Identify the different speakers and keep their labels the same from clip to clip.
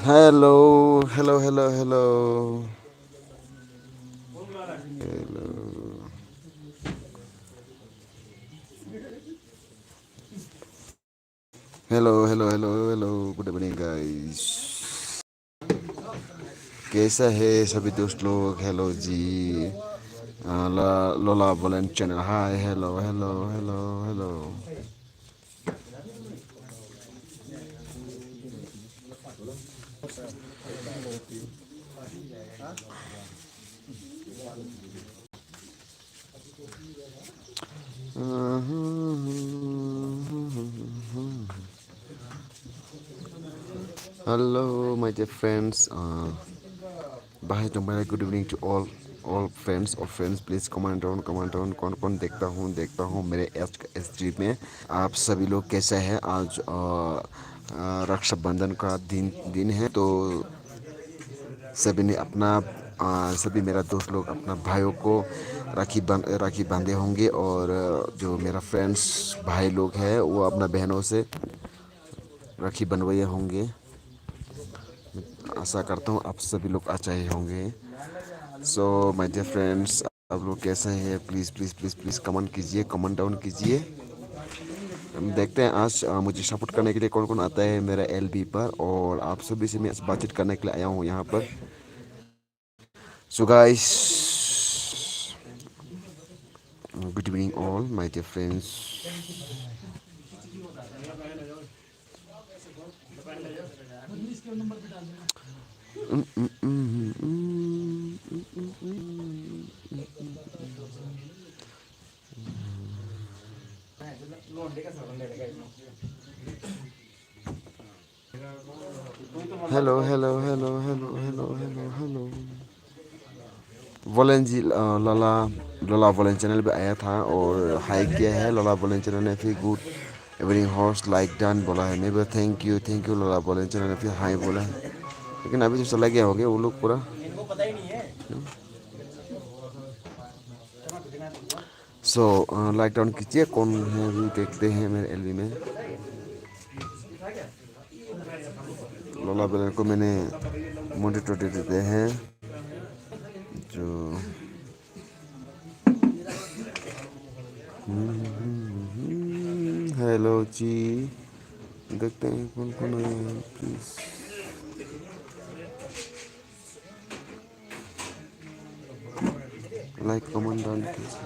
Speaker 1: Hello hello hello hello hello hello hello hello good evening guys. कैसा है सभी दोस्त लोग? हेलो जी। लोला बोलन channel hi hello hello hello hello. Hello, my dear friends. Bye, तुम्हारा good evening to all friends और friends please comment down कौन कौन देखता हूँ मेरे एस में। आप सभी लोग कैसे हैं? आज रक्षाबंधन का दिन है, तो सभी ने सभी मेरा दोस्त लोग अपना भाइयों को राखी बांधे होंगे, और जो मेरा फ्रेंड्स भाई लोग हैं वो अपना बहनों से राखी बनवाए होंगे। आशा करता हूँ आप सभी लोग अच्छा ही होंगे। सो माय डियर फ्रेंड्स, आप लोग कैसे हैं? Please please please please comment कीजिए, कमेंट डाउन कीजिए। हम देखते हैं आज मुझे सपोर्ट करने के लिए कौन कौन आता है मेरा LB पर, और आप सभी से मैं बातचीत करने के लिए आया हूँ यहाँ पर। So guys, good evening all my dear friends. Hello hello hello hello hello hello hello. वॉलेन जी लोला लोला वॉलेन चैनल पे आया था और हाई किया है। लोला वॉलेन चैनल ने फिर good evening horse like done बोला है। मैं भी थैंक यू लोला वॉलेन चैनल ने फिर हाई बोला है, लेकिन अभी तो चला गया हो गया वो लोग पूरा। सो लाइक डाउन कीजिए, कौन है भी देखते हैं मेरे LB में। लोला वॉलेन को मैंने मोटिवेट देते हैं जो हेलो जी। देखते हैं कौन कौन आया है, प्लीज लाइक कमेंट डाउन कीजिए।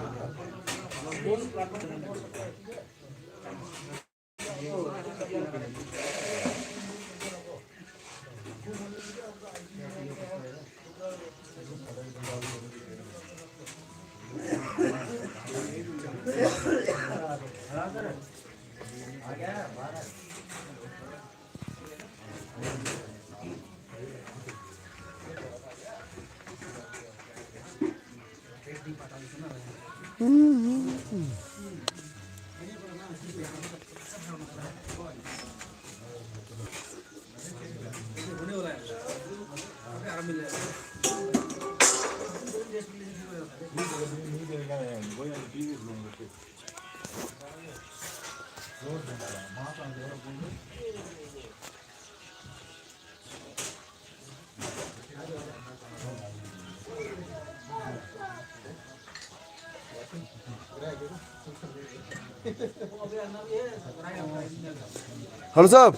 Speaker 1: हेलो साहब,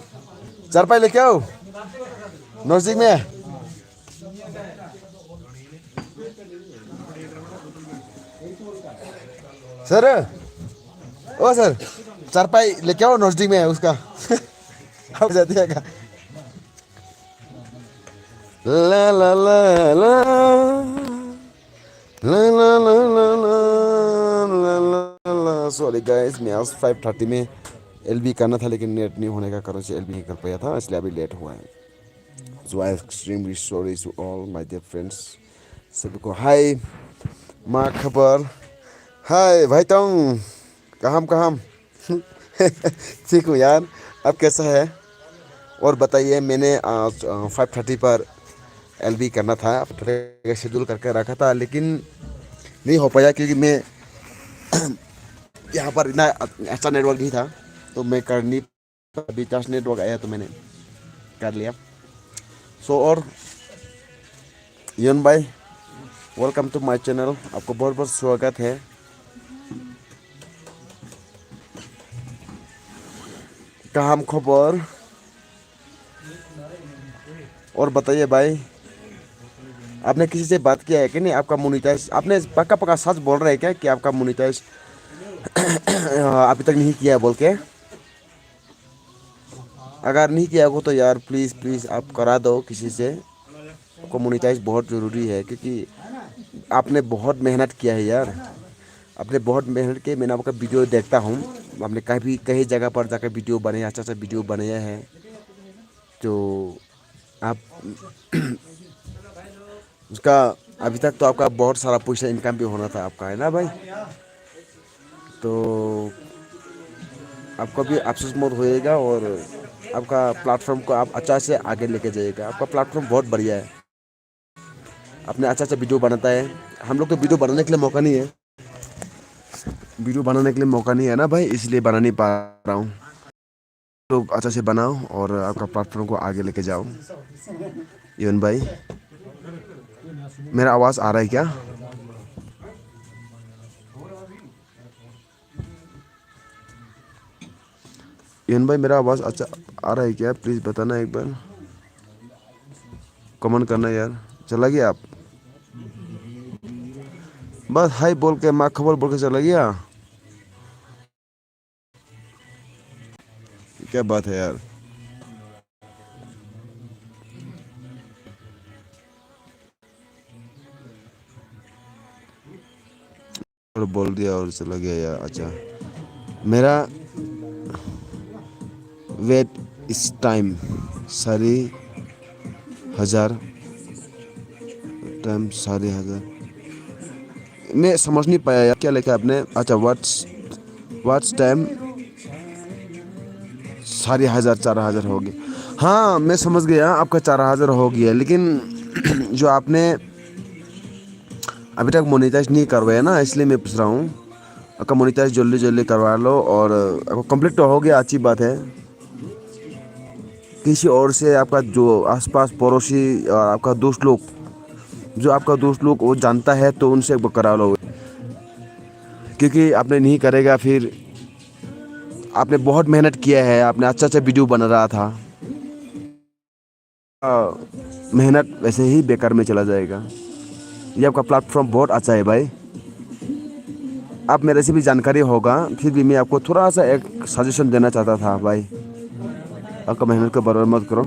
Speaker 1: चारपाई लेके आओ, नजदीक में है। सर, ओ सर, चारपाई लेके आओ, नजदीक में है उसका। अब जाती है क्या? ला ला ला ला ला ला ला ला ला ला ला। सॉरी गाइस, मैं आज 5:30 में LB करना था, लेकिन नेट नहीं होने का कारण से LB नहीं कर पाया था, इसलिए अभी लेट हुआ है। So I extremely sorry to all my dear friends. सभी को हाय, माँ खबर, हाय भाई तुम कहाँ ठीक हूँ यार, अब कैसा है? और बताइए, मैंने आज 5:30 पर LB करना था, शेड्यूल करके रखा था, लेकिन नहीं हो पाया क्योंकि मैं यहाँ पर इतना अच्छा नेटवर्क नहीं था, तो मैं कर नहीं, अभी जस्ट नेटवर्क आया तो मैंने कर लिया। और यन भाई, वेलकम टू माय चैनल, आपको बहुत बहुत स्वागत है। काम खबर और बताइए भाई, आपने किसी से बात किया है कि नहीं? आपका मोनिटाइज आपने पक्का पक्का सच बोल रहे हैं क्या कि आपका मोनिटाइज अभी तक नहीं किया है बोल के? अगर नहीं किया हो तो यार प्लीज़ प्लीज़ आप करा दो किसी से। आपको मोनिटाइज बहुत ज़रूरी है, क्योंकि आपने बहुत मेहनत किया है यार। आपने बहुत मेहनत की, मैंने आपका वीडियो देखता हूँ। आपने कहीं कहीं जगह पर जाकर वीडियो बनाया, अच्छा अच्छा वीडियो बनाया है। तो आप उसका अभी तक तो आपका बहुत सारा पैसा इनकम भी होना था आपका, है ना भाई? तो आपको भी अफसोस मत होइएगा, और आपका प्लेटफॉर्म को आप अच्छा से आगे लेके जाइएगा। आपका प्लेटफॉर्म बहुत बढ़िया है, अपने अच्छा अच्छा वीडियो बनाता है। हम लोग तो वीडियो बनाने के लिए मौका नहीं है, वीडियो बनाने के लिए मौका नहीं है ना भाई, इसलिए बना नहीं पा रहा हूँ। तो अच्छा से बनाओ और आपका प्लेटफॉर्म को आगे लेके जाओ। यून भाई, मेरा आवाज़ आ रहा है क्या? यून भाई, मेरा आवाज़ अच्छा आ रहा है क्या? प्लीज़ बताना एक बार, कमेंट करना यार। चला गया आप? बस हाय बोल के, माँ खबर बोल के चला गया? क्या बात है यार। और बोल दिया और चला गया यार। अच्छा, मेरा वेट इस टाइम 4,000 टाइम 4,000। मैं समझ नहीं पाया यार, क्या लिखा आपने? अच्छा, व्हाट्स टाइम 4,000 4,000 हो गया। हाँ मैं समझ गया, आपका 4,000 हो गया, लेकिन जो आपने अभी तक मोनेटाइज नहीं करवाया ना, इसलिए मैं पूछ रहा हूँ। आपका मोनेटाइज जल्दी जल्दी करवा लो, और आपको कंप्लीट तो हो गया, अच्छी बात है। किसी और से आपका जो आसपास पड़ोसी और आपका दोस्त लोग, जो आपका दोस्त लोग वो जानता है, तो उनसे करा लो, क्योंकि आपने नहीं करेगा फिर। आपने बहुत मेहनत किया है, आपने अच्छा अच्छा वीडियो बना रहा था, मेहनत वैसे ही बेकार में चला जाएगा। ये आपका प्लेटफॉर्म बहुत अच्छा है भाई। आप मेरे से भी जानकारी होगा, फिर भी मैं आपको थोड़ा सा एक सजेशन देना चाहता था भाई। आपका मेहनत को बर्बाद मत करो।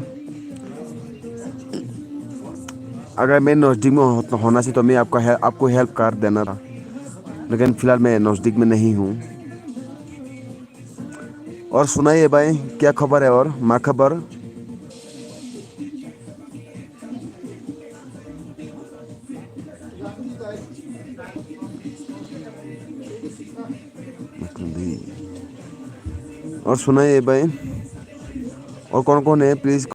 Speaker 1: अगर मैं नज़दीक में होना चाहिए तो मैं आपको हेल्प कर देना था, लेकिन फ़िलहाल मैं नज़दीक में नहीं हूँ। और सुनाइए भाई, क्या खबर है? और माँ खबर? और सुनाइए भाई, और कौन कौन है please?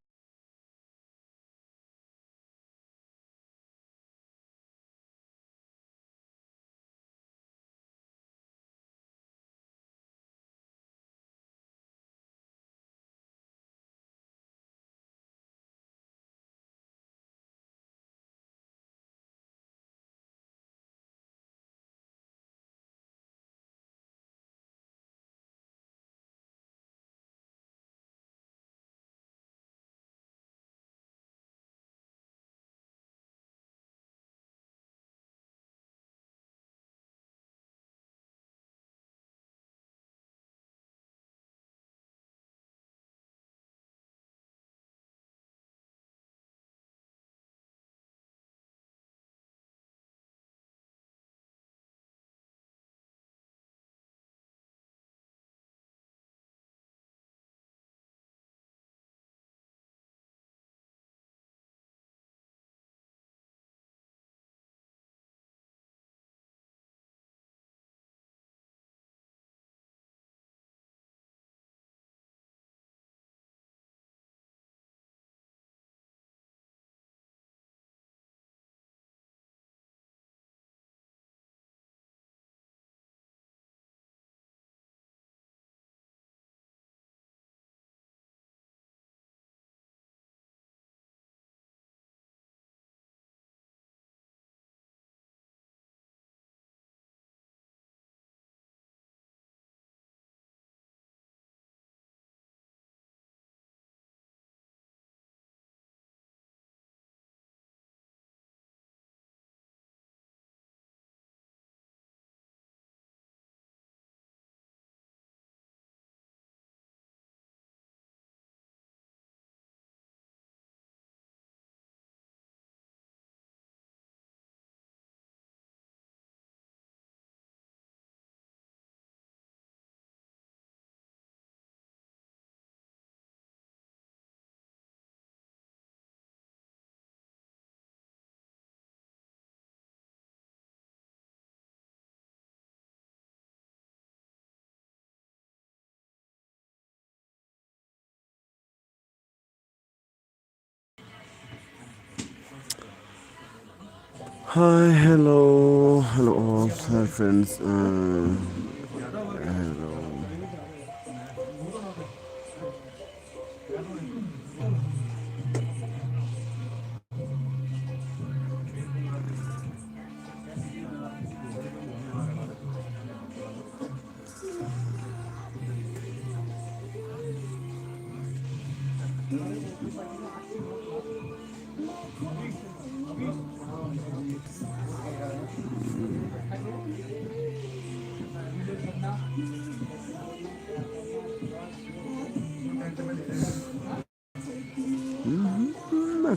Speaker 1: Hi, hello all, hi friends. Hello.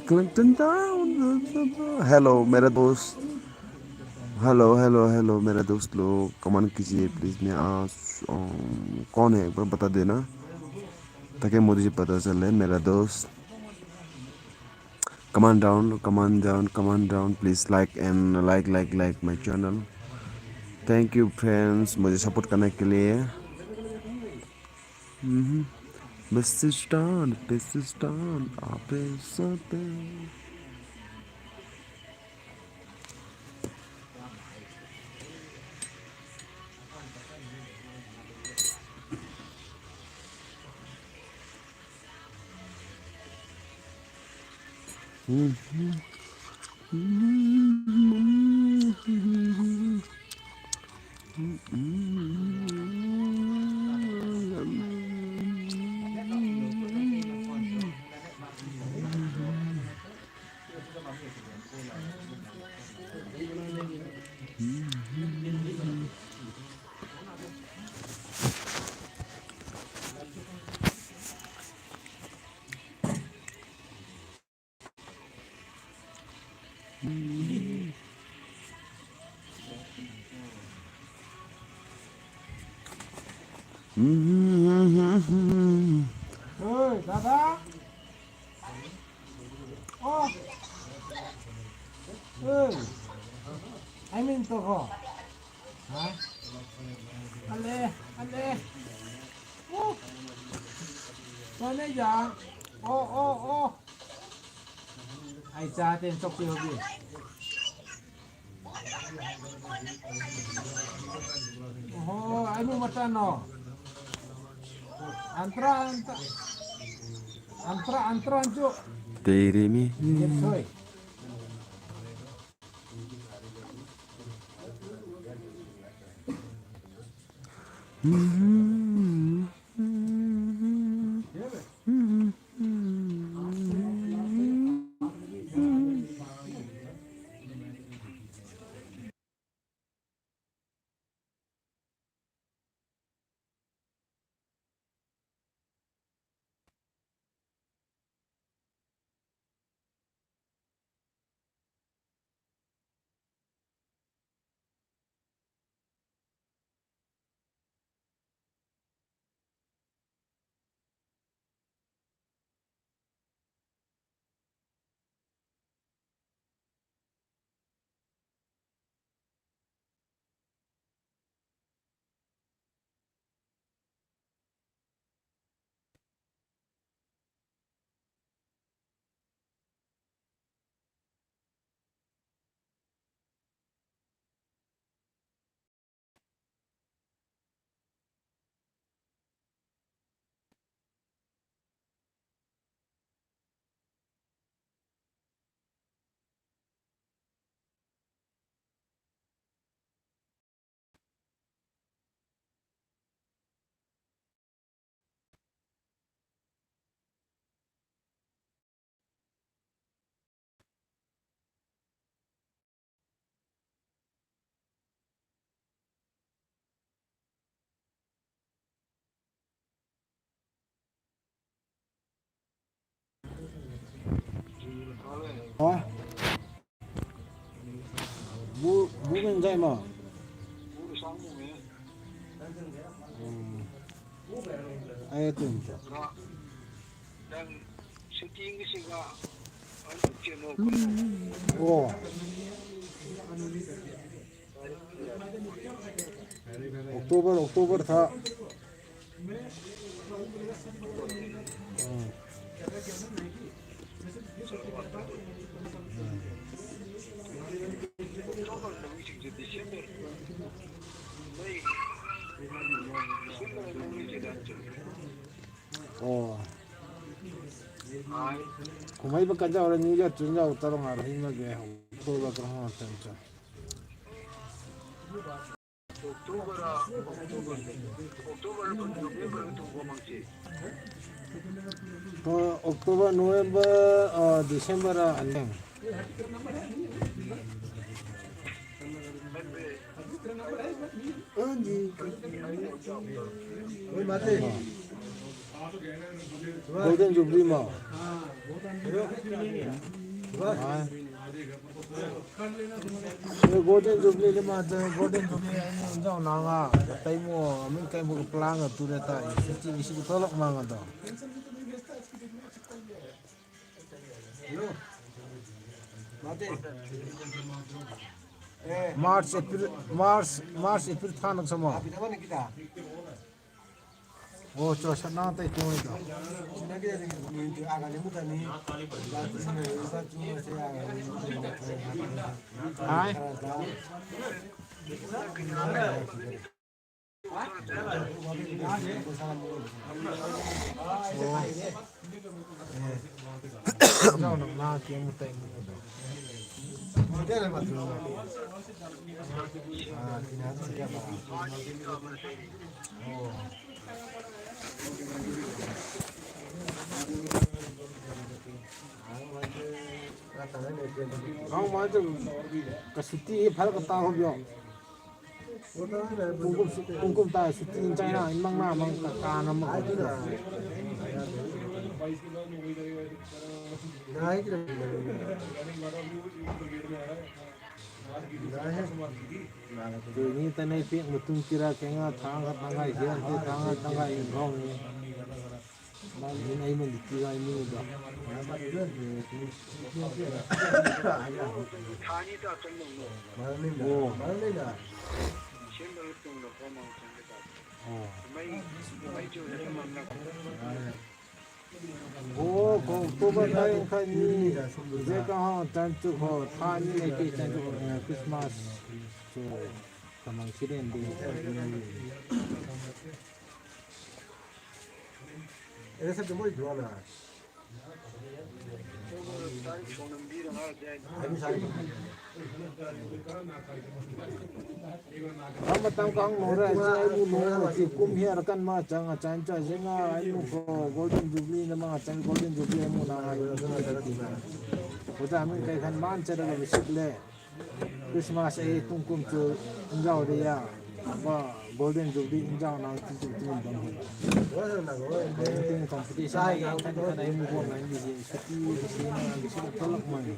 Speaker 1: Clinton down. Hello मेरा दोस्त, हेलो मेरा दोस्त लोग, कमेंट कीजिए प्लीज। मैं आज कौन है एक बार बता देना ताकि मुझे पता चले मेरा दोस्त। Comment down please. Like my channel. Thank you friends मुझे सपोर्ट करने के लिए। बेसिस्तान आप साथ।
Speaker 2: Oi, Dada. Oh, oi. I mean to go. Ha? Ale. Oh, mana ya? Oh. Ai cha tên sốc tiêu gì? Oh, ai mu matan no? Antra ancu.
Speaker 1: तेरे में
Speaker 2: Get soy. Hả? Bố bên dậy mà. Ai tin? Oh. Oktober था. Oh. Kumai ba kaja orang ni ya tunja utara ngar hing lagi to ba kah tancha. Oktober, November, December aneng. Golden Jubilee mo. Golden Jubilee lima Golden Jubilee ini jauh nanga. Tapi mo, amin kayak mo pelang tu data. Isi tolak manga tu. March, April थानक semua. Oh, coba sana tak itu itu. Hai. Jauh nak nak yang mutai muda. Kau macam kesuti farak tahu biar. Ungkum tak suti China, imang na mang kana mang kau. Ini tanai pihak betul kira kenga tangga hian tu tangga ingkong ni. Ini ai mendikira ini udah. Oh, Oktober tahun ini, jika hang cantik ho, tahun ini lagi cantik Christmas, so tamang siren di. Ini sebab mau jual lah. Kamu tahu kang nora, saya ibu nora si kumhiar kan macam canca, jenga ibu ko Golden Jubilee nama macam Golden Jubilee ibu nama. Udah amin kayak kan mancar dengan bisikle. Christmas tungkum tu enjau dia, apa Golden Jubilee enjau nang tu bang. Penting kompetisi yang kan ibu ko main di sini nang di sini tolak main.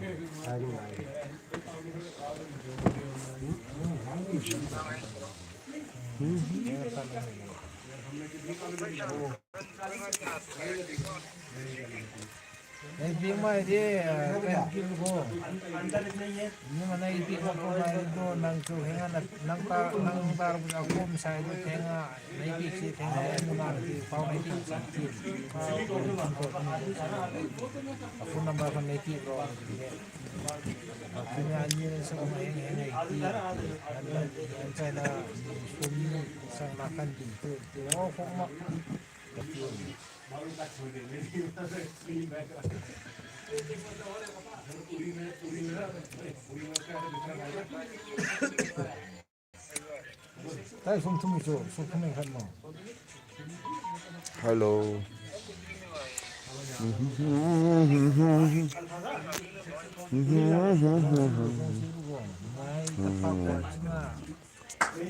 Speaker 2: Ini mah dia kan kilo. Ini mana itu kau main itu nang tu hengan nang tar punya aku misalnya itu hengan naik sih hengan munang di pau naik sakit. Aku nambah kan naik bro. Punya anjing semua hengan itu. China suami sang makan itu. Oh kok mak. Tay sum thum cho sum thum khan mo.
Speaker 1: Hello.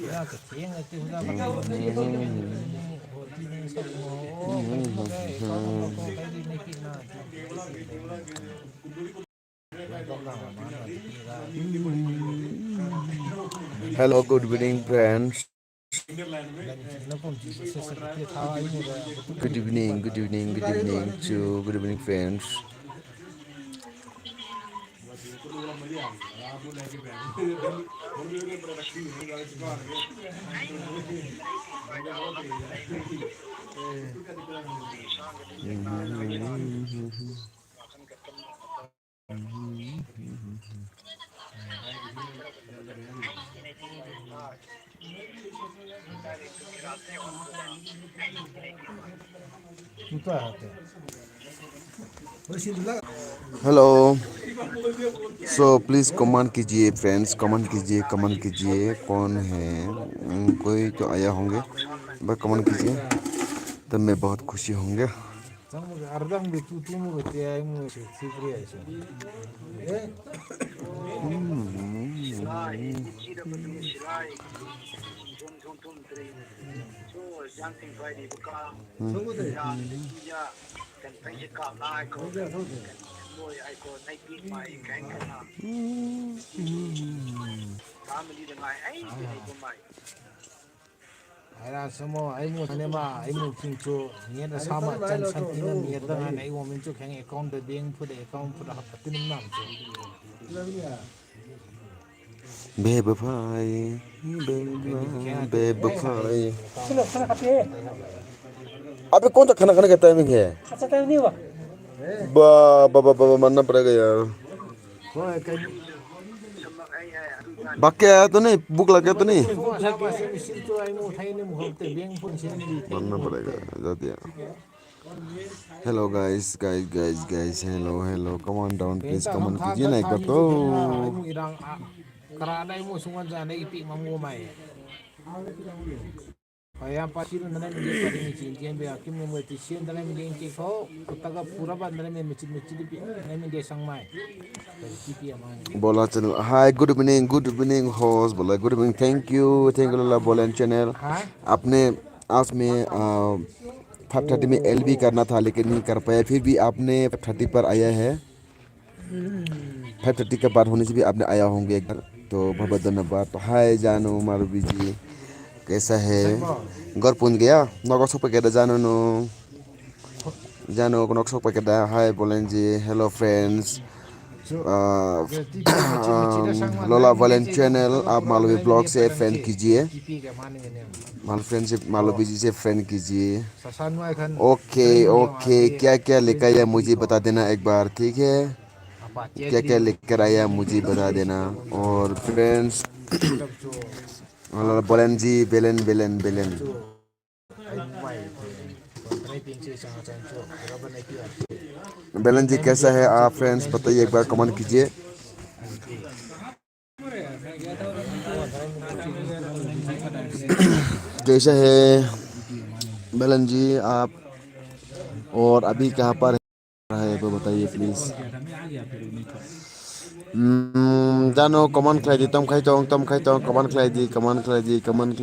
Speaker 2: Ya kecil itu sudah pakai
Speaker 1: Hello, good evening, friends. Good evening friends.
Speaker 2: Tuta hate.
Speaker 1: Hello, so please comment कीजिए friends, comment कीजिए कौन है, कोई तो आया होंगे, बस comment कीजिए तब मैं बहुत खुशी होंगे.
Speaker 2: Sang mo ardang bitu tu mo ti ay mo si sipri ay so. Eh, Ara samo ay mo tane ma ay mo kincho niya na sama chan san ina niya da nga ay mo mincho kang account da bank fu da account fu da hapatin nam so.
Speaker 1: बेवफाई बेवफाई. अबे कौन सा खाना खाने का timing है?
Speaker 3: अच्छा टाइम नहीं हुआ
Speaker 1: बा बा बा बा मानना पड़ेगा यार.
Speaker 2: Ko ay kay
Speaker 1: बाकी आया तो नहीं, भूख लग गया तो नहीं?
Speaker 2: ko sama si misil to ay mo thay ni mo hote bank fu sin di thay.
Speaker 1: मानना पड़ेगा जाते हैं. Hello guys, hello, come on down please, comment कीजिए ना एक बार तो.
Speaker 2: Ay mo irang karana ay mo sungan sa na ipi mamu may. Kaya pa sino na namin yung paring isin diyan ba kim mo ti sin na namin yung ko kutaga pura ba na namin mechid ipi namin dia sang may. Ipi aman.
Speaker 1: बोला channel हाय, good evening host, बोला good evening, thank you लाला बोलन channel.
Speaker 2: Ha?
Speaker 1: आपने आज में 5:30 में LB करना था लेकिन नहीं कर पाया, फिर भी आपने 5:30 पर आया है. 5:30 के बाद होने से भी आपने आया होंगे एक बार, तो बहुत बहुत धन्यवाद. तो हाय जानो मारू बीजी, कैसा है? घर पहुंच गया नगसो पैकेट जानो नो जानो नगसो पैकेट. हाय बोलें जी, हेलो फ्रेंड्स. लोला वॉलेंट चैनल, आप मालवी ब्लॉग से फ्रेंड कीजिए,
Speaker 2: Ipi ka man ni.
Speaker 1: Friendship Malvi ji से फ्रेंड कीजिए.
Speaker 2: Sasan mo ay kan.
Speaker 1: Okay, क्या क्या लेकर आया मुझे बता देना एक बार, ठीक है?
Speaker 2: Apa
Speaker 1: क्या क्या लेकर आया मुझे बता देना. और फ्रेंड्स बोलें जी, बेलन बेलन जी कैसा है आप फ्रेंड्स, बताइए एक बार, कमेंट कीजिए. कैसा है बेलन जी आप, और अभी कहाँ पर है वो बताइए प्लीज. जानो कमेंट खाई दी, तम खाई तो कमेंट खाई दी, कमेंट खाई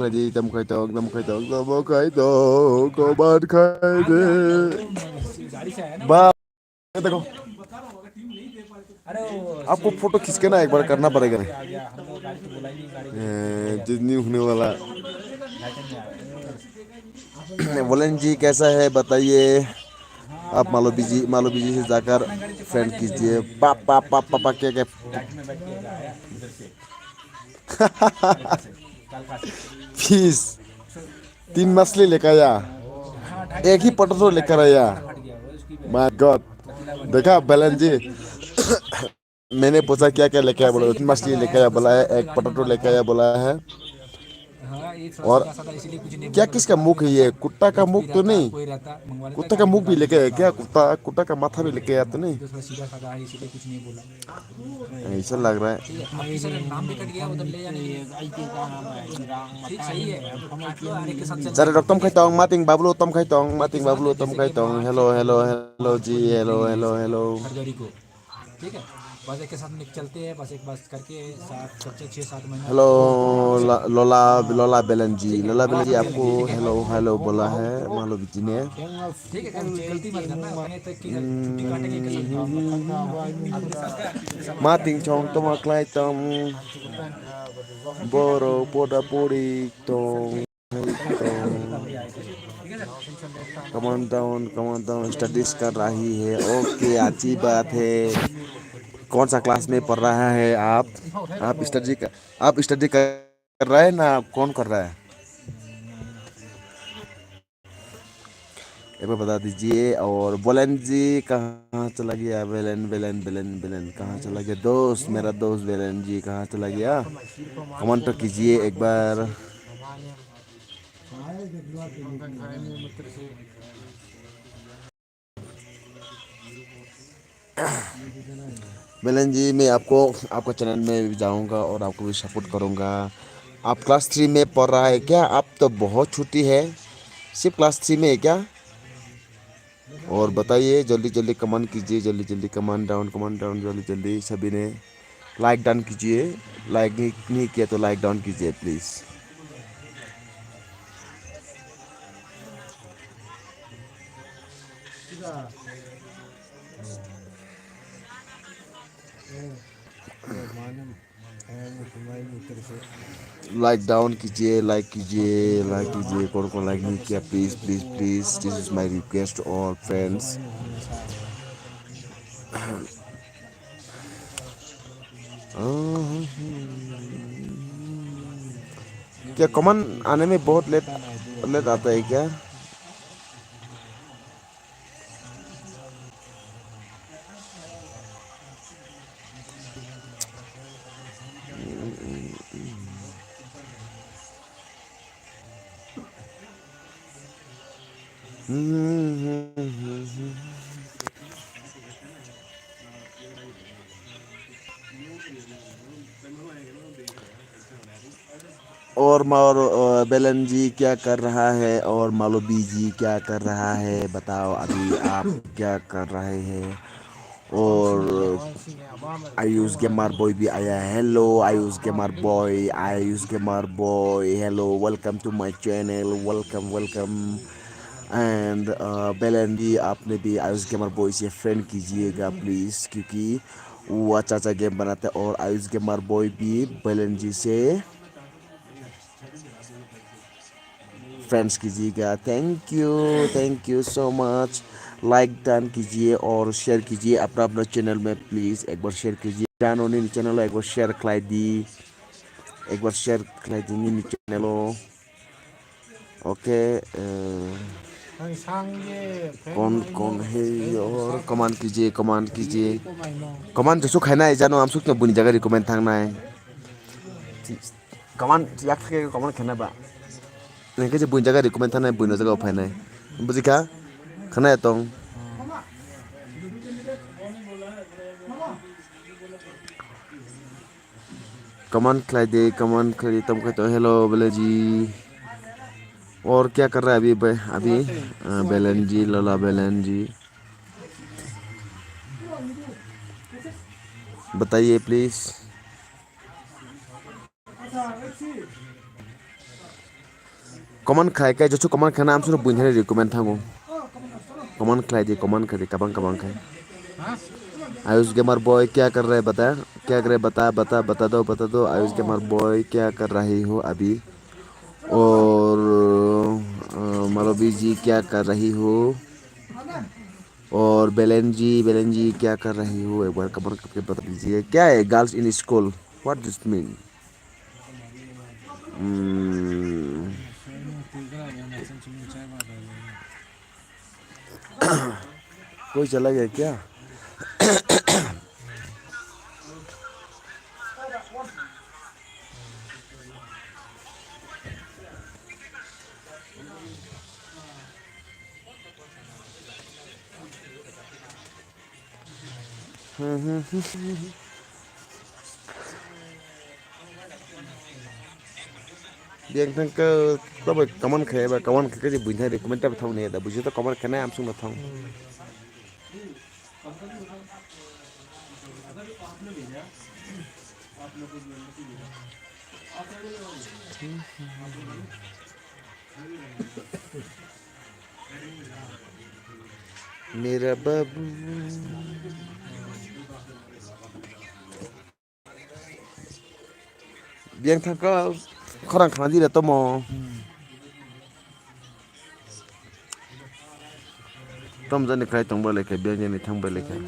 Speaker 1: दी, तम खाई तो कमेंट खाई दे. बा देखो, आपको फोटो खींच के ना एक बार करना पड़ेगा जितनी होने वाला. बोलें जी कैसा है बताइए. आप मालो बीजी से जाकर फ्रेंड कीजिए. पापा क्या फीस 3 मछली लेकर आया, एक ही पटोटो लेकर आया. माय गॉड, देखा बैलन जी. मैंने पूछा क्या क्या लेके आया, बोला 3 मछली लेके आया बोला है, एक पटोटो लेके आया बोला है. और क्या किसका मुख है ये, कुत्ता का मुख तो नहीं? कुत्ता का मुख भी लेके आया क्या? कुत्ता का माथा भी लेके आया तो नहीं? ऐसा लग रहा है. जरा डॉक्टर खाई मातिंग बाबलू तम खाई तो. हेलो जी, हेलो.
Speaker 3: ठीक है बस एक के साथ चलते हैं बस एक बस करके 6-7 महीना.
Speaker 1: हेलो लोला बेलन जी आपको हेलो बोला है मालो जी ने.
Speaker 3: ठीक है गलती मत करना मैंने तक की छुट्टी काटेंगे के साथ.
Speaker 1: मातिंग चोंग तम क्लाई तम बोरो पोड़ा पोड़ी तोंग. कमान डाउन स्टडीज कर रही है. ओके, अच्छी बात है. कौन सा क्लास में पढ़ रहा है आप स्टडी कर रहा है ना, कौन कर रहा है एक बार बता दीजिए. और बोलन जी कहाँ चला गया? बेलन कहाँ चला गया? दोस्त, मेरा दोस्त बेलन जी कहाँ चला गया? कमेंट तो कीजिए एक बार. बेलन जी, मैं आपको चैनल में भी जाऊंगा और आपको भी सपोर्ट करूंगा। आप क्लास 3 में पढ़ रहा है क्या? आप तो बहुत छोटी है, सिर्फ क्लास 3 में है क्या? और बताइए, जल्दी जल्दी कमेंट कीजिए, जल्दी जल्दी कमेंट डाउन, जल्दी जल्दी सभी ने लाइक डाउन कीजिए। लाइक नहीं किया तो लाइक डाउन कीजिए प्लीज़। लाइक डाउन कीजिए, लाइक कीजिए, लाइक कीजिए। कौन कौन लाइक नहीं किया, please please please, this is my request all friends. क्या कमेंट आने में बहुत लेट लेट आता है क्या? और बेलन जी क्या कर रहा है, और मालोबी जी क्या कर रहा है, बताओ अभी आप क्या कर रहे हैं। और आयुष गेमर बॉय भी आया है। Hello Ayush gamer boy, Ayush gamer boy, hello, welcome to my channel, welcome welcome. And Belen ji, आपने भी आयुष गेमर बॉय से फ्रेंड कीजिएगा प्लीज़, क्योंकि वो अच्छा अच्छा गेम बनाते हैं। और आयुष गेमर बॉय भी बेलन जी से फ्रेंड्स कीजिएगा। Thank you so much. Like done कीजिए और शेयर कीजिए अपना अपना चैनल में प्लीज़, एक बार शेयर कीजिए। जानोनी चैनल एक बार शेयर खिलाई दी, एक बार शेयर खिलाई दी चैनल। ओके, कौन कौन है और कमेंट कीजिए, कमेंट कीजिए। कमेंट जो खाना है जानो, हम सुख न बुनी जगह रिकमेंड थांगना है। कमेंट याक के कमेंट खाना बा नैके जो बुनी जगह रिकमेंड थांगना है, बुनी जगह फाइनाय बुझिका खाना है तो कमेंट खिलाई दे, कमेंट खिलाई तुम कहते हो हेलो बेले जी। और क्या कर रहा है अभी बेलन जी, लला बेलन जी, बताइए प्लीज। कमेंट खाए क्या जो कमेंट खाना हम सुनो बुझे रिकमेंड थांगो। कमेंट खिलाई दे, कमेंट करे कबंग कबंग खाए। आयुष गेमर बॉय क्या कर रहे हैं बता, क्या कर रहे बता दो आयुष गेमर बॉय क्या कर रही हो अभी। और मलोबी जी क्या कर रही हो। और बेलन जी क्या कर रही हो, एक बार कमेंट करके बता दीजिए। क्या है girls in school, what this mean. कोई चला गया क्या? Biang thang cơ có bị comment khề và comment cái gì buồn thay để comment trong thông này đã buồn cho comment cái này am xuống là thông. Mira babu. Biang thang có khó khăn gì là tôi mò. Trong dân khai tổng bờ lại cái biang này thang bờ lại cái.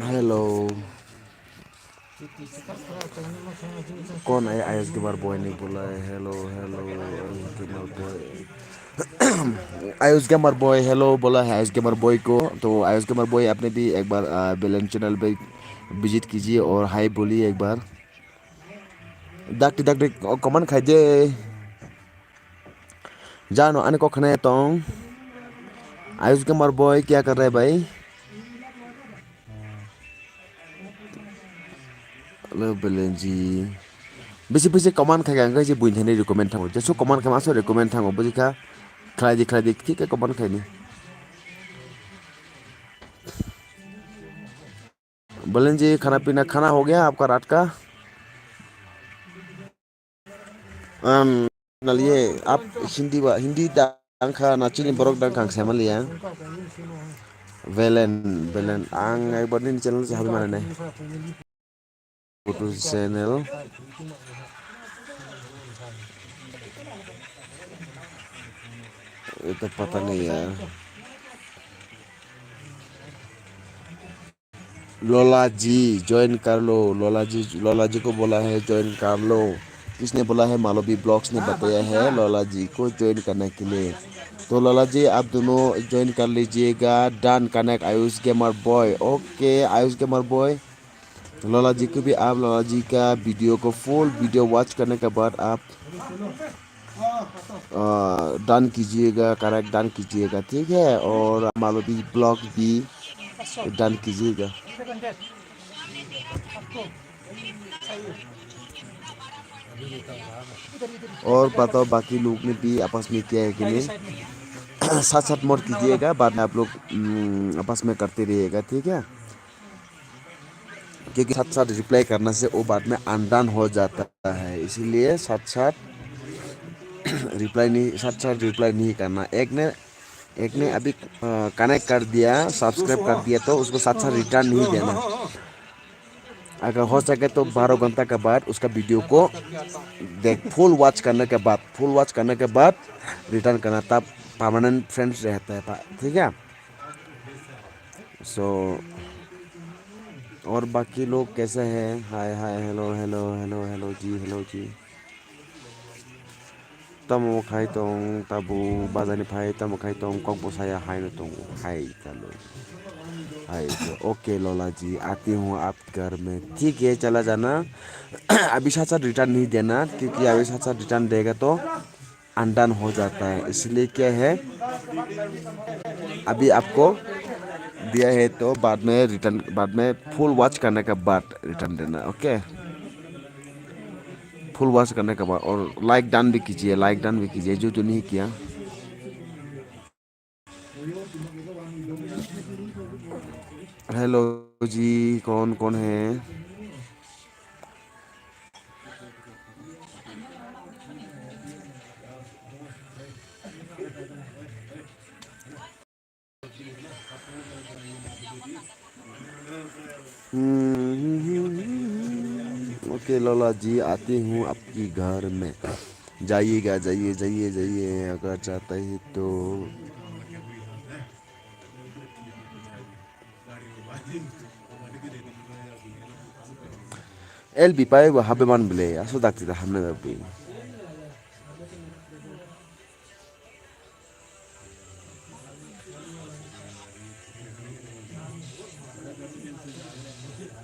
Speaker 1: Hello कौन है Ayush gamer boy ने बोला है hello hello Ayush gamer boy Ayush gamer boy hello बोला है Ayush gamer boy को। तो Ayush gamer boy आपने भी एक बार बेलन चैनल पे विजिट कीजिए और हाय बोलिए एक बार। दाक कमेंट खाइए जानो आने को खाने तो आयुष गेमर बॉय क्या कर रहा है भाई। हेलो बेलन जी बेसे कमेंट खाएगा अंकल जी बुझे नहीं रिकमेंड था जैसो कमेंट खामा सो रिकमेंड था बुझी का खिला दी ठीक है कमेंट खाई नहीं। बलन जी खाना पीना खाना हो गया आपका रात का। नलिए आप हिंदी डांखा नाचिनी बरक डांखा सेमल लिया वेलेन वेलेन आं एक बार दिन चैनल से हाबी माने नहीं फोटो चैनल ये तो पता नहीं यार। लोला जी ज्वाइन कर लो लोला जी को बोला है ज्वाइन कर लो। किसने बोला है मालवी ब्लॉग्स ने बताया है लोला जी को ज्वाइन करने के लिए। तो लोला जी आप दोनों ज्वाइन कर लीजिएगा done connect Ayush gamer boy okay Ayush gamer boy. लोला जी को भी आप लोला जी का वीडियो को फुल वीडियो वॉच करने के बाद आप डन कीजिएगा करेक्ट डन कीजिएगा ठीक है और मालवी ब्लॉग भी डन कीजिएगा। और बताओ बाकी लोग ने भी आपस में किया है कि नहीं साथ साथ मत कीजिएगा बाद में आप लोग आपस में करते रहिएगा ठीक है क्योंकि साथ साथ रिप्लाई करने से वो बाद में अनडन हो जाता है इसीलिए साथ साथ रिप्लाई नहीं करना। एक ने अभी कनेक्ट कर दिया सब्सक्राइब कर दिया तो उसको साथ साथ रिटर्न नहीं देना। अगर हो सके तो 12 घंटा के बाद उसका वीडियो को देख फुल वॉच करने के बाद रिटर्न करना तब परमानेंट फ्रेंड्स रहता है ठीक है। सो और बाकी लोग कैसे हैं hi hi hello hello hello hello जी तमो खाई तोंग ताबू बाजानी फाई तमो खाई तोंग कक बसाया हाय न तोंग हाय चलो हाय तो ओके लोला जी आती हूँ आप घर में ठीक है चला जाना अभी साथ साथ रिटर्न नहीं देना क्योंकि अभी साथ साथ रिटर्न देगा तो अनडन हो जाता है इसलिए क्या है अभी आपको दिया है तो बाद में फुल वॉच करने के बाद रिटर्न देना ओके फुल वॉच करने के बाद और लाइक डन भी कीजिए जो नहीं किया। हेलो जी कौन कौन है ओके लोला जी आती हूँ आपकी घर में जाइएगा जाइए अगर चाहते ही तो एल बी पाए वो हाबे मान बिले आसो दाक्ति ता हमने भी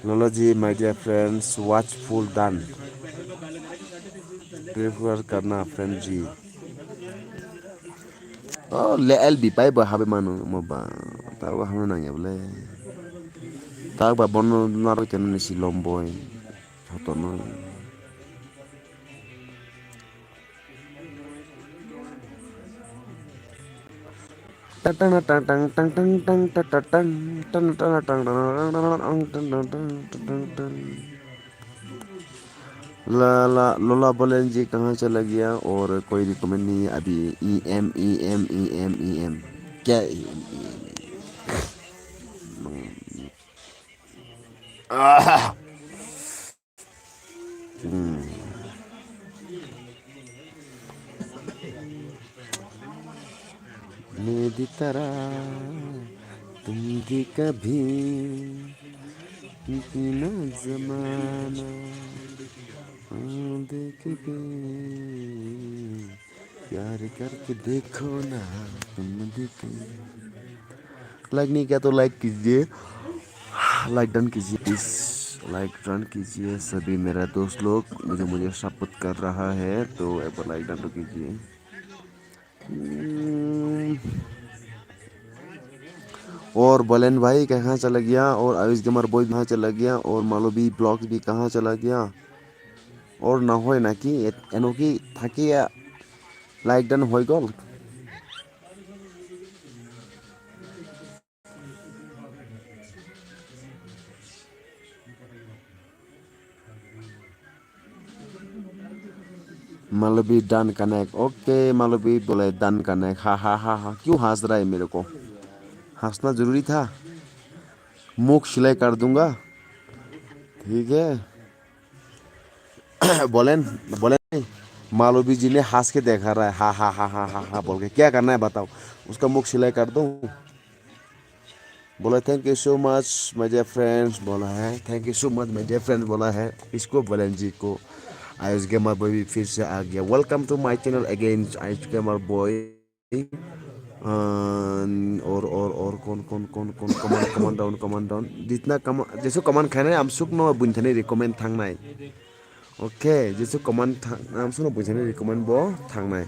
Speaker 1: लोला जी माय डियर फ्रेंड्स वॉच फुल डन प्रेफर करना फ्रेंड जी oh le एल बी पाए वो हाबे मानो मोबा ताऊ हमने नंगे बोले ताऊ बा बोनो नारो चैनल निसी लॉम्बॉय होतो नो लोला बोलेन जी कहाँ चला गया और कोई रिकमेंड नहीं है अभी ई एम क्या मेरी तरह तुम भी कभी बिना जमाना देख के प्यार करके देखो ना तुम भी लाइक नहीं किया तो लाइक कीजिए, लाइक डन कीजिए प्लीज, लाइक डन कीजिए सभी मेरा दोस्त लोग, मुझे सपोर्ट कर रहा है तो एक बार लाइक डन तो कीजिए। और बलेन भाई कहाँ चला गया, और आयुष गेमर बॉय कहाँ चला गया, और मालोबी ब्लॉग्स भी कहाँ चला गया, और ना हो ना कि एनोकी थाकी लाइक डन हो गल मालोबी डन कनेक्ट। ओके मालोबी बोले डन कनेक्ट। हा हा हा हा, क्यों हंस रहा है मेरे को, हंसना जरूरी था, मुख सिलाई कर दूंगा ठीक है। बोलेन बोलेन मालोबी जी ने हंस के देखा रहा है, हा हा हा हा हा हा बोल के, क्या करना है बताओ, उसका मुख सिलाई कर दूं। बोला थैंक यू सो मच मेरे फ्रेंड्स बोला है, थैंक यू सो मच मेरे फ्रेंड्स बोला है, इसको बोलेन जी को। आयुष गेमर बॉय भी फिर से आ गया, welcome to my channel again Ayush gamer boy. और कौन कमान डाउन जितना कम जैसे कमान खाने हम सुख न बुंथने रिकमेंड थांनाय। ओके जैसे कमान हम सुनो बुंथने रिकमेंड बो थांनाय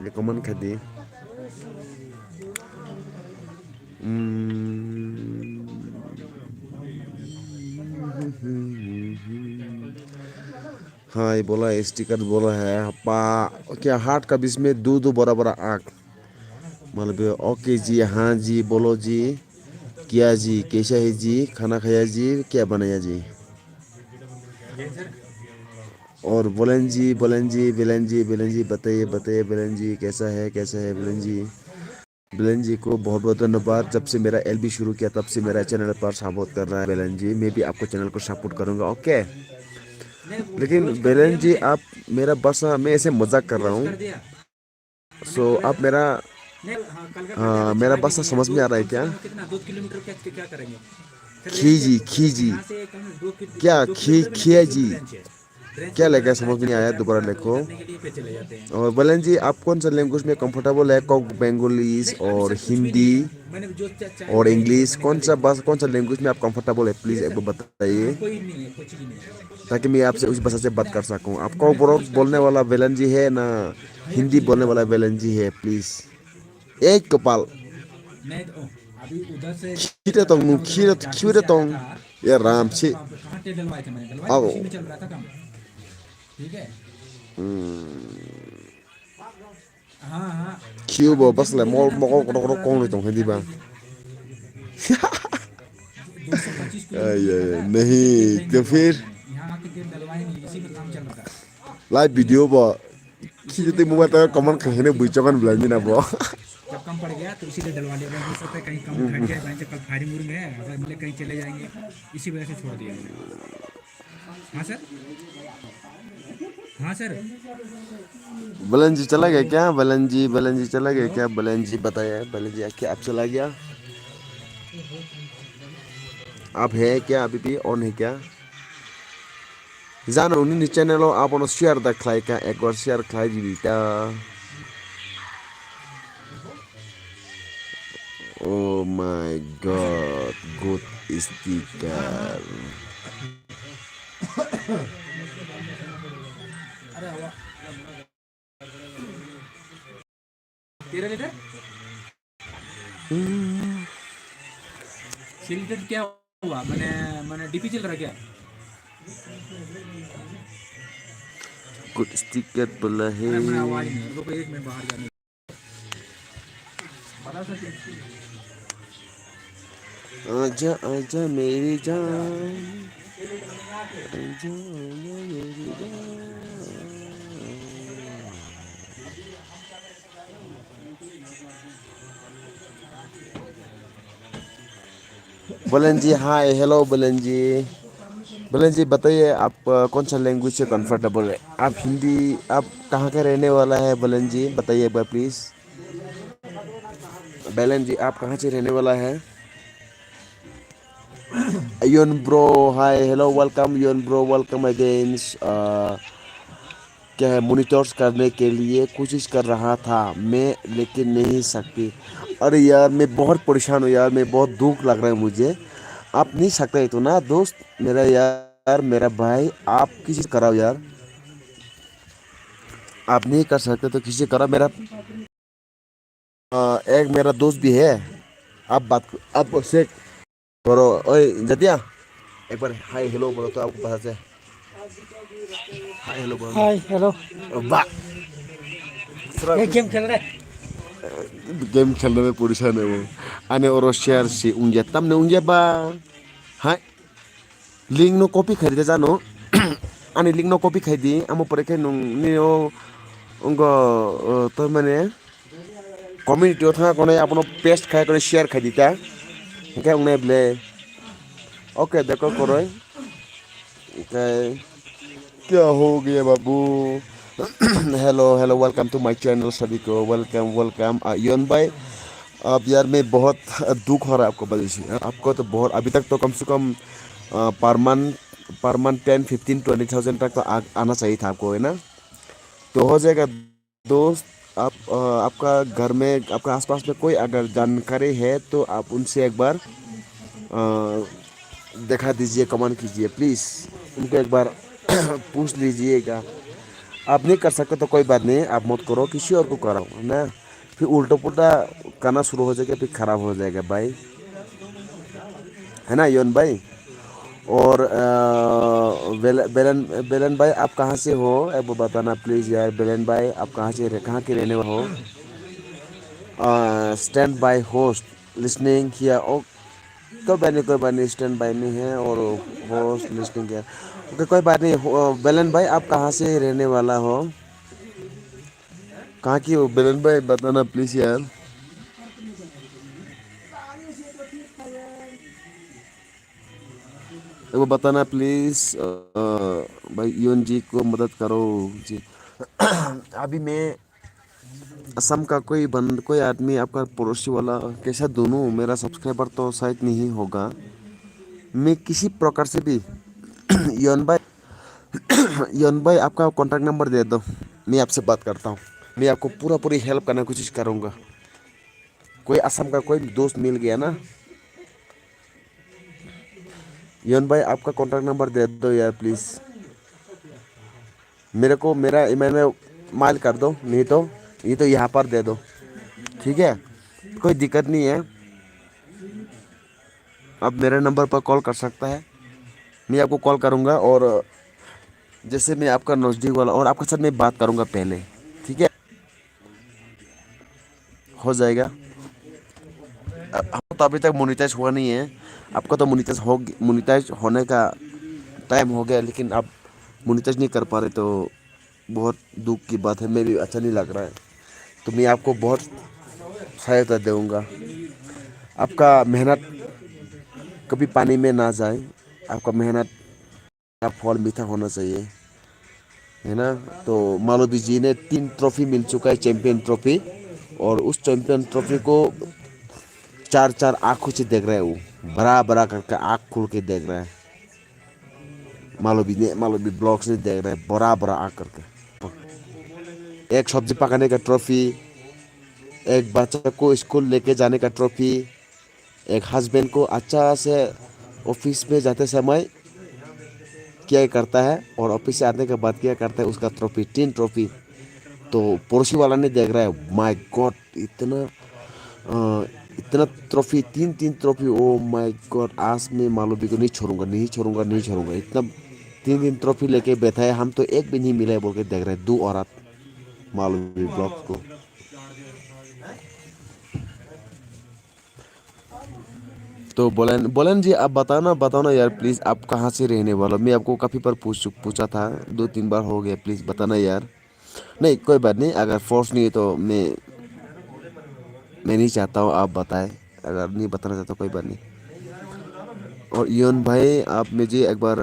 Speaker 1: रिकमेंड खादी। हाँ ये बोला है स्टिकर बोला है पा क्या हार्ट का बीच में दो दो बड़ा बड़ा आँख, मतलब ओके जी हाँ जी बोलो जी, क्या जी कैसा है जी, खाना खाया जी, क्या बनाया जी। और बोलेन जी बताइए बताइए बोलेन जी कैसा है बोलेन जी को बहुत बहुत धन्यवाद, जब से मेरा एलबी शुरू किया तब से मेरा चैनल पर सपोर्ट कर रहा है बेलन जी, मैं भी आपको चैनल को सपोर्ट करूंगा ओके। लेकिन बेलन जी आप मेरा बस मैं ऐसे मजाक कर रहा हूँ, सो आप मेरा बस समझ में आ रहा है क्या, खीजी क्या खिया जी क्या लगा समझ में नहीं आया, दोबारा लिखो। और बलन जी आप कौन सा लैंग्वेज में कंफर्टेबल है, बंगालीज और हिंदी और इंग्लिश, कौन सा लैंग्वेज में आप कंफर्टेबल है प्लीज एक बार बताइए, ताकि मैं आपसे उस भाषा से बात कर सकूं। आपको बोरोक बोलने वाला बेलन जी है ना हिंदी बोलने वाला बेलन जी है प्लीज, एक कपाल खीरे तो ये राम से आओ क्यों वो बस ले मोल मोल को कौन ले तो हिंदी बा नहीं तो फिर लाइव वीडियो बा खींचते मोबाइल तो कमेंट कहने बुझचकन बुलानी ना बो
Speaker 3: जब कम पड़ गया तो इसीलिए डलवा लिया, हो सकता है कहीं कम घट गया, कल फायरिंग उरिंग है, अगर मिले कहीं चले जाएंगे, इसी वजह से छोड़ दिया। हाँ सर, हाँ सर।
Speaker 1: बलन जी चला गया क्या, बलन जी चला गया क्या, बलन जी बताया बलन जी क्या आप चला गया, आप है क्या अभी भी ऑन है क्या, जानो उन्हीं चैनल आप उन्हें शेयर द खाई क्या, एक बार शेयर खाई जी बेटा। Oh my god, good sticker.
Speaker 3: अरे हवा 13 लीटर 6 लीटर क्या हुआ, मैंने डीपी चल रहा क्या।
Speaker 1: Good sticker बोला है।
Speaker 3: अरे मैंने आवाज नहीं, रुको एक मिनट बाहर जाने बता सकते।
Speaker 1: आजा आजा मेरी जान, आजा आजा मेरी जान। बलन जी हाय हेलो बलन जी बताइए आप कौन सा लैंग्वेज से कंफर्टेबल है, आप हिंदी, आप कहाँ का रहने वाला है बलन जी बताइए एक बार प्लीज। बलन जी आप कहाँ से रहने वाला है। योन ब्रो हाय हेलो वेलकम योन ब्रो वेलकम अगेन। क्या है मॉनिटर्स करने के लिए कोशिश कर रहा था मैं लेकिन नहीं सकती। अरे यार मैं बहुत परेशान हूँ यार, मैं बहुत दुख लग रहा है मुझे। आप नहीं सकते तो ना दोस्त मेरा यार मेरा भाई, आप किसी से कराओ यार। आप नहीं कर सकते तो किसी से कराओ। मेरा एक मेरा दोस्त भी है। आप उससे करो। ओए जतिया एक बार हाय हेलो बोलो तो आपको पता से हाय हेलो बोलो।
Speaker 4: Hi hello.
Speaker 1: वाह
Speaker 4: ये गेम खेल रहे हैं।
Speaker 1: game खेलने में परेशान है वो। ane oro share si unja tamne unja ba hai link no copy khari jano ane link no copy khai di amo pore ke nung ni o ungo to mane community o thanga kone apno paste khai kone share khai dita ke ungne ble okay देखो करो क्या हो गया बाबू। Hello hello welcome to my channel सभी को welcome welcome. योन भाई अब यार मैं बहुत दुख हो रहा है आपको वजह से। आपको तो बहुत अभी तक तो कम से कम पर मंथ 10 15 20,000 तक तो आना चाहिए था आपको, है ना। तो हो जाएगा दोस्त। आप आपका घर में आपका आसपास में कोई अगर जानकारी है तो आप उनसे एक बार दिखा दीजिए, कमेंट कीजिए प्लीज़। उनको एक बार पूछ लीजिएगा। आप नहीं कर सकते तो कोई बात नहीं, आप मत करो, किसी और को कराओ, है ना। फिर उल्टा पुल्टा करना शुरू हो जाएगा, फिर खराब हो जाएगा भाई, है ना योन भाई। और बेलन बेलन भाई आप कहाँ से हो एक बार बताना प्लीज़ यार। बेलन भाई आप कहाँ के रहने वाले हो। स्टैंड बाय होस्ट लिसनिंग किया ओ कोई बात नहीं स्टैंड बाय में है और होस्ट लिसनिंग किया। ओके कोई बात नहीं। बेलन भाई आप कहाँ से रहने वाला हो, कहाँ की हो बेलन भाई बताना प्लीज़ यार। वो बताना प्लीज़ भाई यून जी को मदद करो जी। अभी मैं असम का कोई आदमी आपका पड़ोसी वाला कैसा दोनों मेरा सब्सक्राइबर तो शायद नहीं होगा। मैं किसी प्रकार से भी योन भाई योन भाई आपका कॉन्टैक्ट नंबर दे दो, मैं आपसे बात करता हूँ। मैं आपको पूरी हेल्प करने की कोशिश करूँगा। कोई असम का कोई दोस्त मिल गया ना योन भाई आपका कॉन्टैक्ट नंबर दे दो यार प्लीज़। मेरे को मेरा ईमेल में माइल कर दो, नहीं तो यहाँ पर दे दो, ठीक है। कोई दिक्कत नहीं है, आप मेरे नंबर पर कॉल कर सकता है, मैं आपको कॉल करूँगा। और जैसे मैं आपका नज़दीक वाला और आपके साथ मैं बात करूँगा पहले, ठीक है, हो जाएगा। आपको तो अभी तक मोनिटाइज हुआ नहीं है, आपका तो मोनिटाइज होने का टाइम हो गया, लेकिन आप मोनिटाइज नहीं कर पा रहे तो बहुत दुख की बात है। मैं भी अच्छा नहीं लग रहा है, तो मैं आपको बहुत सहायता दूँगा। आपका मेहनत कभी पानी में ना जाए, आपका मेहनत का फल मीठा होना चाहिए, है ना। तो मालवी जी ने 3 ट्रॉफी मिल चुका है, चैंपियन ट्रॉफी, और उस चैंपियन ट्रॉफी को 4 4 आँखों से देख रहा है वो, बड़ा बड़ा करके आँख खोल के देख रहा है। मालवी ब्लॉक से देख रहा है बड़ा बड़ा आँख करके। एक सब्जी पकाने का ट्रॉफी, एक बच्चा को स्कूल लेके जाने का ट्रॉफी, एक हस्बैंड को अच्छा से ऑफिस में जाते समय क्या करता है और ऑफिस से आने के बाद क्या करता है, उसका ट्रॉफी, 3 ट्रॉफी। तो पड़ोसी वाला नहीं देख रहा है, माय गॉड इतना trophy, 3 3 trophy, oh my God. आज मैं मालवी को नहीं छोड़ूंगा इतना 3 3 ट्रॉफी लेके बैठा है। हम तो एक भी नहीं मिला है बोल के देख रहे हैं 2 औरत मालवी ब्लॉक को। तो बोलन बोलन जी आप बताना यार प्लीज़, आप कहाँ से रहने वाला। मैं आपको काफ़ी बार पूछा था, 2 3 बार हो गया, प्लीज़ बताना यार। नहीं कोई बात नहीं, अगर फोर्स नहीं है तो मैं नहीं चाहता हूँ आप बताएं, अगर नहीं बताना चाहता कोई बात नहीं। और योन भाई आप मुझे एक बार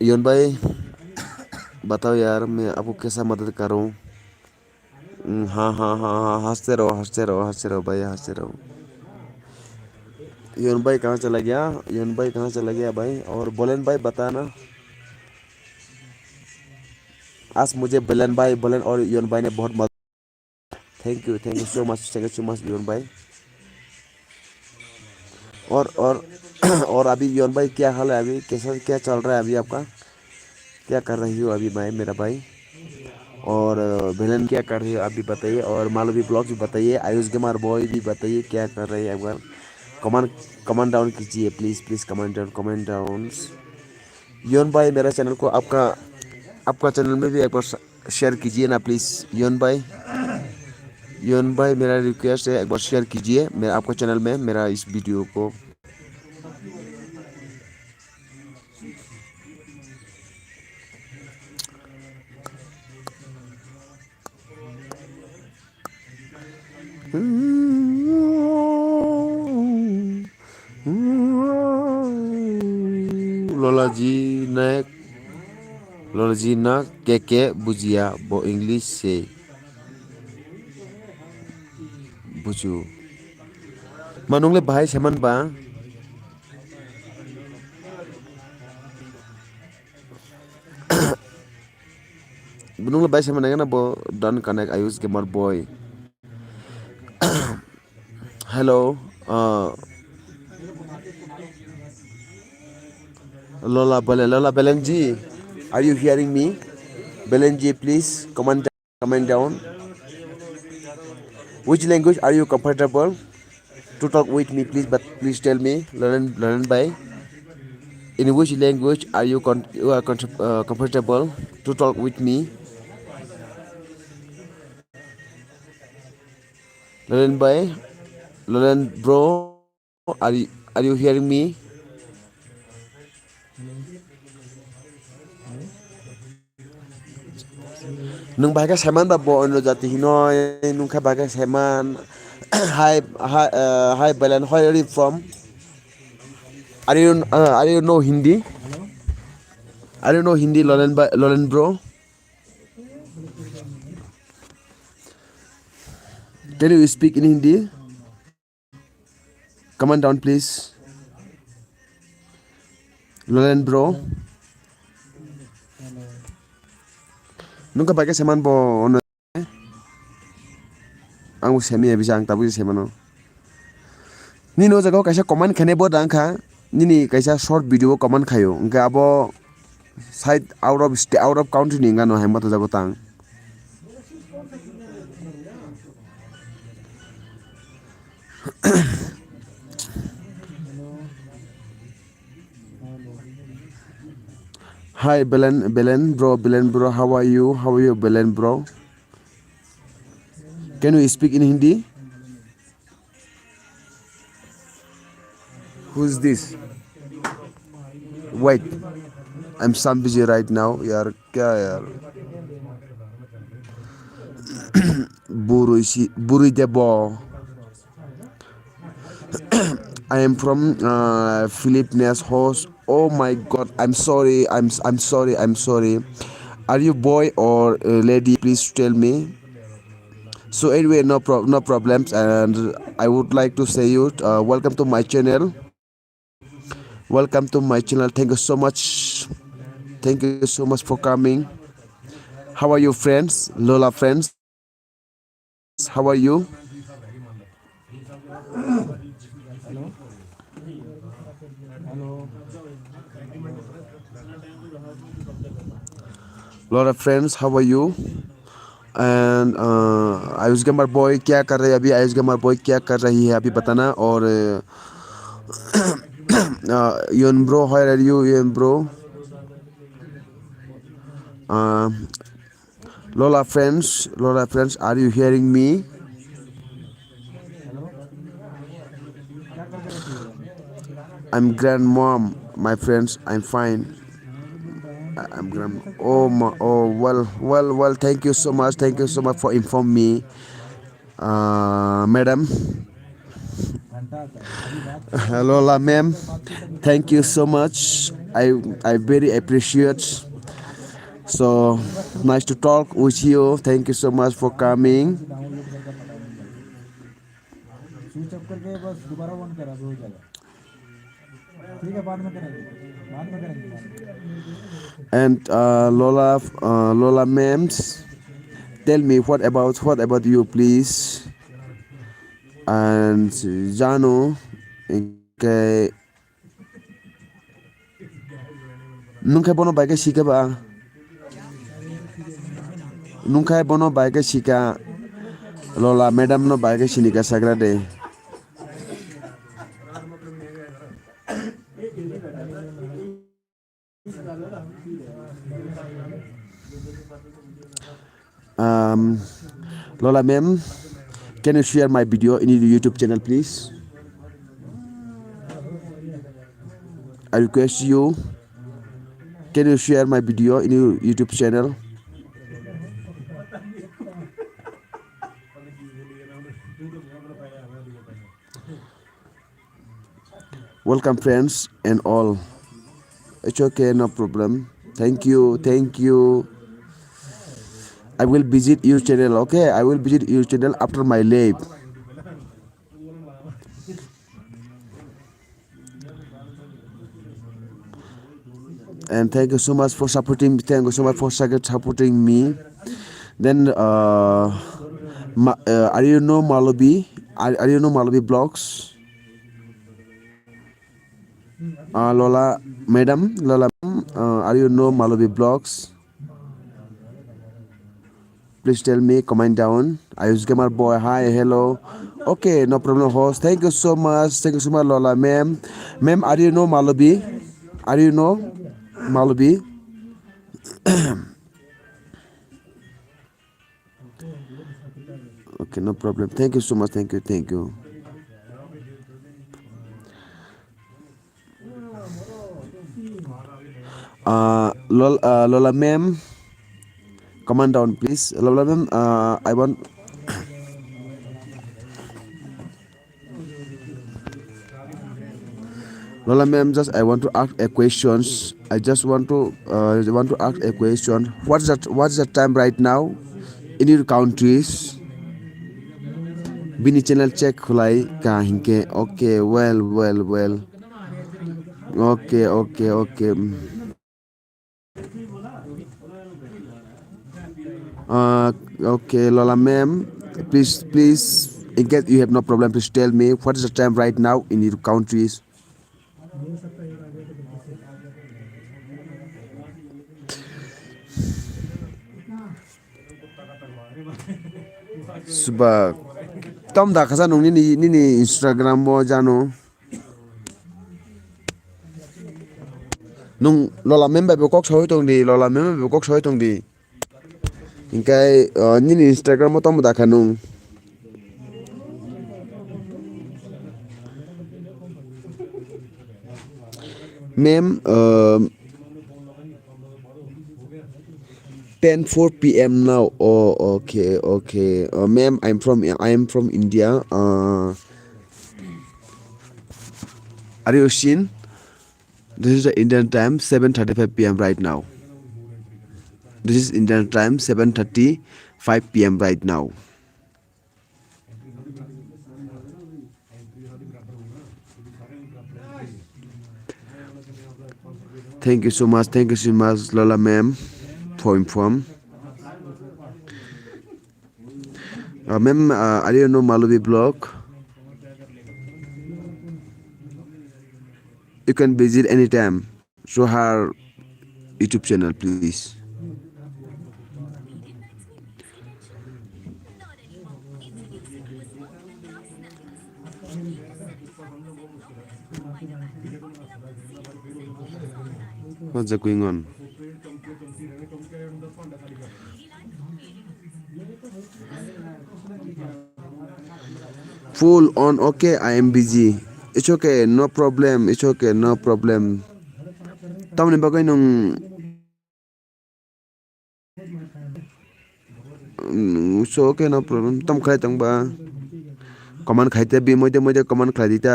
Speaker 1: योन भाई बताओ यार मैं आपको कैसा मदद करूँ। हाँ हाँ हाँ हाँ, हंसते रहो हंसते रहो हंसते रहो भाई हंसते रहो। यून भाई कहाँ चला गया? यून भाई कहाँ चला गया भाई? और बोलन भाई बताना। आज मुझे बोलन और यून भाई ने बहुत मदद। थैंक यू सो मच यून भाई। और और अभी यून भाई क्या हाल है? अभी कैसा क्या चल रहा है अभी आपका? क्या कर रही हो अभी भाई मेरा भाई? और बेलन क्या कर रही हो आप भी बताइए, और मालवी ब्लॉग भी बताइए, आयुष गेमर बॉय भी बताइए क्या कर रहे हैं एक बार। कमेंट कमेंट डाउन कीजिए प्लीज़ प्लीज़, कमेंट डाउन। योन भाई मेरा चैनल को आपका चैनल में भी एक बार शेयर कीजिए ना प्लीज़। योन भाई मेरा रिक्वेस्ट है एक बार शेयर कीजिए मैं आपका चैनल में मेरा इस वीडियो को। लोला जी ना के बुझिया वो इंग्लिश से बुझू मनोंगले भाई सेमन बा मनोंगले भाई सेमन ना बो डन connect Ayush gamer boy. Hello Lola Belen ji, are you hearing me? Belen ji please comment down. Which language are you comfortable to talk with me please, but please tell me learn by. In which language are you comfortable to talk with me? Learn by, learn bro, are you hearing me? Nung baga seman ba bo ono jati hinoy nung ka baga seman. Hi Belen, where are you from? Are you know Hindi? Are you know Hindi, Lolen bro? Can you speak in Hindi? Comment down please. Lolen bro. Nung ka baga seman bo ono ang semi bisa ang tabu semano. Nino jago kaisa comment khane bo dang kha nini kaisa short video comment khayo engka abo side out of country ni ngano hemma to jago tang. Hi Belen bro, how are you Belen bro? Can you speak in Hindi? Who's this? Wait, I'm some busy right now यार क्या यार बुरुई debo. I am from Philippines host. Oh my god, I'm sorry. I'm sorry. Are you boy or lady? Please tell me. So anyway, no problems, and I would like to say you welcome to my channel. Welcome to my channel. Thank you so much. Thank you so much for coming. How are you, friends? Lola friends. How are you? Lola friends, how are you? And Ayush gamer boy क्या कर रहे हैं अभी? Ayush gamer boy क्या कर रही है अभी बताना। और योन ब्रो, हाउ आर यू योन bro? Lola friends are you hearing me? I am grand mom my friends, I am fine. I'm grand. Well. Thank you so much. For informing me, madam. Hello, ma'am. Thank you so much. I very appreciate. So nice to talk with you. Thank you so much for coming.
Speaker 2: Switch off करके बस दोबारा on करा हो जाएगा ठीक है बाद में करेंगे
Speaker 1: And Lola Mems, tell me what about you, please? And Jano, okay. Nungkai bono baike shika ba. Nungkai bono baike shika. Lola madam no baike shinika sagrade. Lola ma'am, can you share my video in your YouTube channel, please? I request you. Can you share my video in your YouTube channel? Welcome friends and all. It's okay, no problem. Thank you. I will visit your channel, okay? I will visit your channel after my live. And thank you so much for supporting. Thank you so much for supporting me. Then, are you know Malabi? Are you know Malabi blogs? Lola, madam, are you know Malabi blogs? Please tell me, comment down. Ayush Gamer boy, hi, hello. Okay, no problem, host. Thank you so much, Lola, ma'am. Ma'am, are you know Malabi? Are you know Malabi? Okay, no problem. Thank you so much. Thank you. Lola, ma'am, comment down, please. Lola, ma'am, I want. Lola, ma'am, I want to ask a questions. I just want to ask a question. What's the time right now in your countries? Bini channel check khulai ka hinke. Okay, well. Okay. Okay, Lola ma'am, please, in case you have no problem, please tell me what is the time right now in your countries. Suba tom da khasa nung ni Instagram mo jano nung Lola member be kok choi tong di ingkai ni Instagram mo tom da khanung ma'am 10:04 p.m. now. Oh, okay. Ma'am, I am from India. Are you seen? This is the Indian time 7:35 p.m. right now. This is Indian time 7:35 p.m. right now. Thank you so much, Lola ma'am, for inform. Ma'am, are you know Malawi blog? You can visit anytime. Show her YouTube channel, please. What's going on? Full on. Okay, I am busy. It's okay, no problem. Tam ni bagay nung so okay, no problem. Tam khay tang ba? Kaman khay te bi mo de kaman khay dita.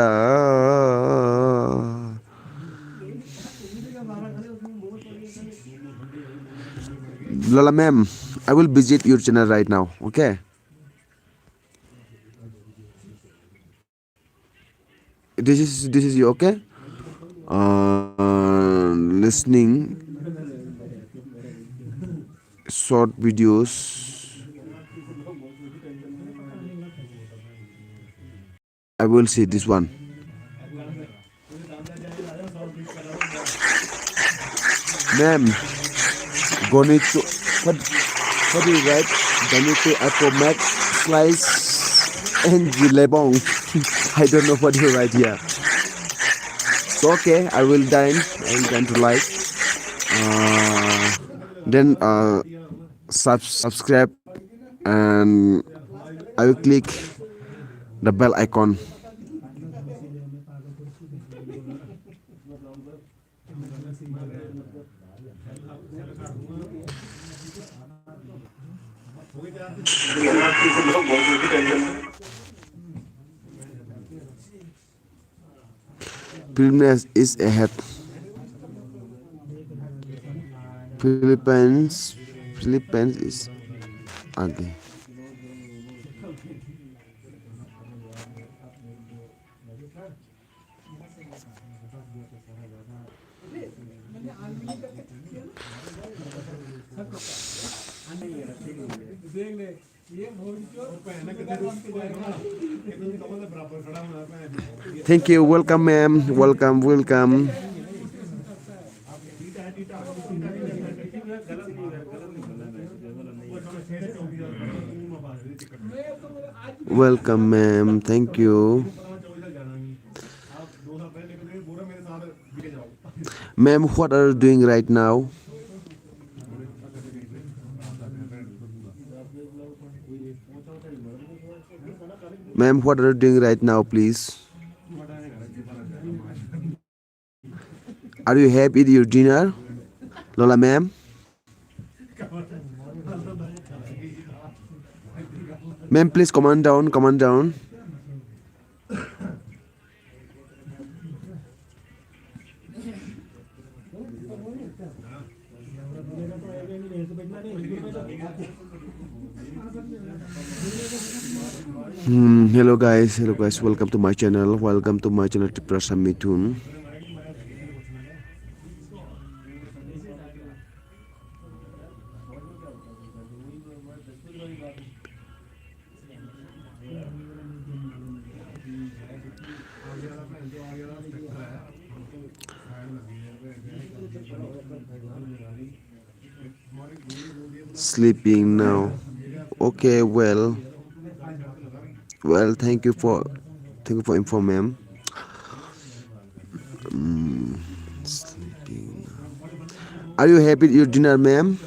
Speaker 1: Lola ma'am, I will visit your channel right now. Okay. This is you okay? Listening short videos. I will see this one. Ma'am, going to what do you write? Going to apple mac slice and lebong. I don't know what you write here. So okay, I will dine to like. Then subscribe and I will click the bell icon. Philippines is ahead. Philippines is okay. Thank you. Welcome, ma'am. Welcome. Welcome, ma'am. Thank you. Ma'am, what are you doing right now? Ma'am, what are you doing right now, please? Are you happy with your dinner? Lola, ma'am? Ma'am, please comment down. Hello guys, welcome to my channel. Tiprasa Mithun. Sleeping now. Okay, well, thank you for info, ma'am. Sleeping now. Are you happy with your dinner, ma'am?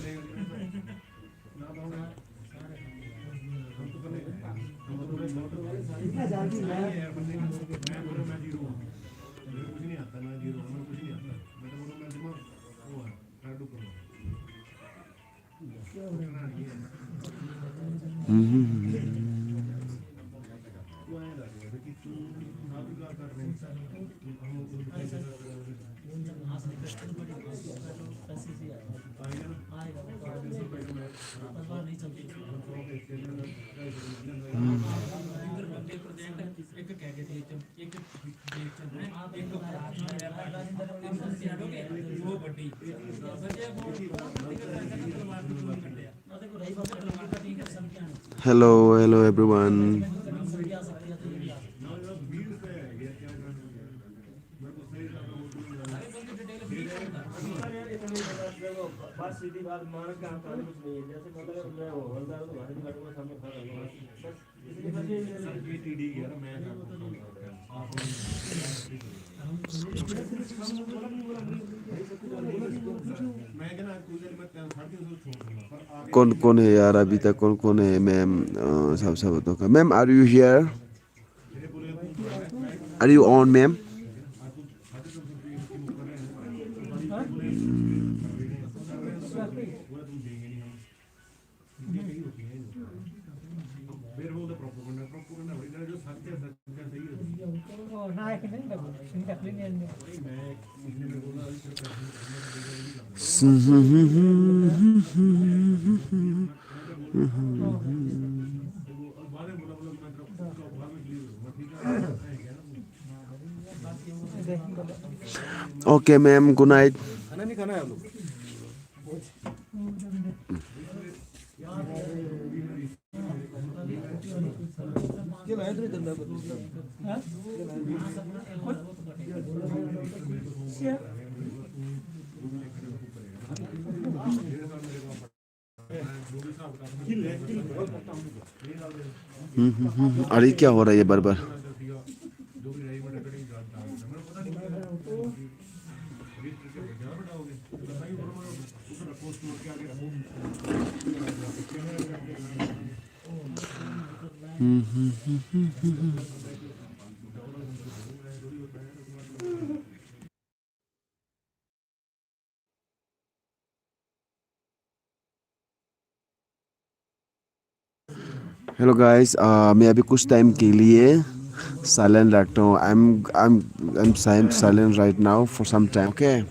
Speaker 1: Hello everyone. कौन है यार अभी तक कौन है ma'am सब बताओ ma'am are you here are you on ma'am Okay, ma'am. Good night. अरे क्या हो रहा है ये बार बार? हेलो गाइस, मैं अभी कुछ टाइम के लिए साइलेंट रखता हूँ. I'm silent right now for some time. Okay.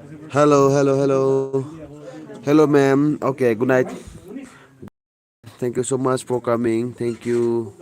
Speaker 1: Hello, hello, hello. Hello, ma'am. Okay, good night. Thank you so much for coming. Thank you.